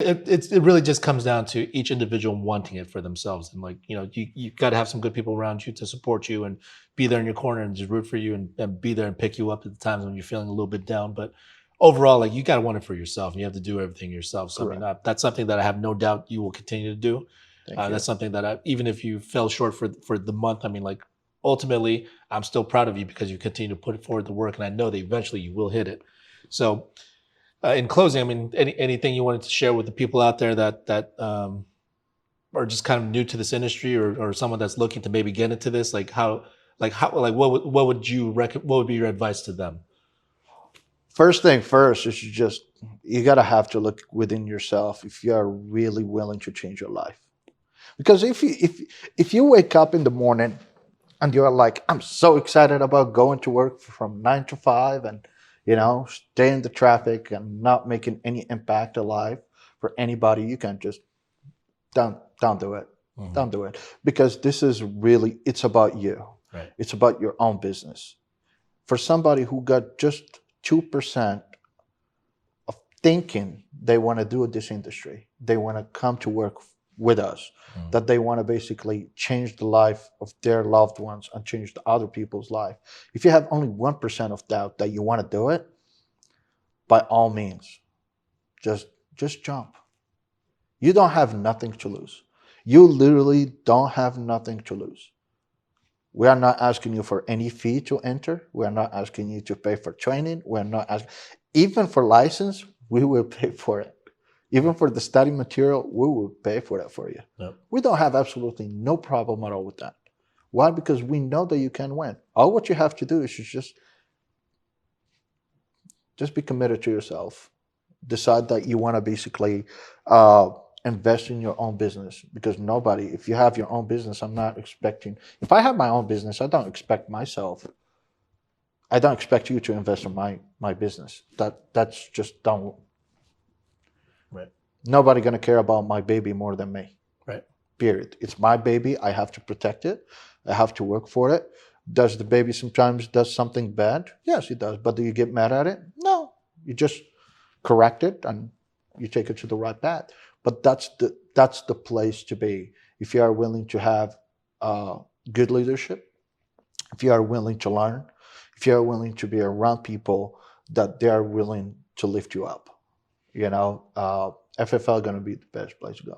It really just comes down to each individual wanting it for themselves, and like you got to have some good people around you to support you and be there in your corner and just root for you and be there and pick you up at the times when you're feeling a little bit down. But overall, like you got to want it for yourself, and you have to do everything yourself. So I mean, Correct. that's something that I have no doubt you will continue to do. Thank you. That's something that even if you fell short for the month, I mean, like ultimately, I'm still proud of you because you continue to put forward the work, and I know that eventually you will hit it. So in closing, I mean, anything you wanted to share with the people out there that are just kind of new to this industry, or someone that's looking to maybe get into this, like what would you what would be your advice to them? First thing first is you gotta have to look within yourself if you are really willing to change your life. Because if you wake up in the morning and you're like, I'm so excited about going to work from 9 to 5 and stay in the traffic and not making any impact alive for anybody, you can just don't do it. Mhm. Don't do it. Because this is really, it's about you. Right. It's about your own business. For somebody who got just 2% of thinking they want to do this industry, they want to come to work with us, Mhm. that they want to basically change the life of their loved ones and change the other people's life. If you have only 1% of doubt that you want to do it, by all means, just just jump. You don't have nothing to lose. You literally don't have nothing to lose. We are not asking you for any fee to enter. We are not asking you to pay for training. We're not asking, even for license, we will pay for it. Even Right. for the study material, we will pay for that for you. Yep. We don't have absolutely no problem at all with that. Why? Because we know that you can win. All what you have to do is just be committed to yourself. Decide that you want to basically uh, invest in your own business, because nobody, if you have your own business, I'm not expecting, if I have my own business, I don't expect you to invest in my business. That's just don't, Right. nobody going to care about my baby more than me. Right. Period. It's my baby. I have to protect it. I have to work for it. Does the baby sometimes does something bad? Yes, it does. But do you get mad at it? No. You just correct it and you take it to the right path. But that's the place to be if you are willing to have good leadership, if you are willing to learn, if you are willing to be around people that they are willing to lift you up. FFL going to be the best place to go.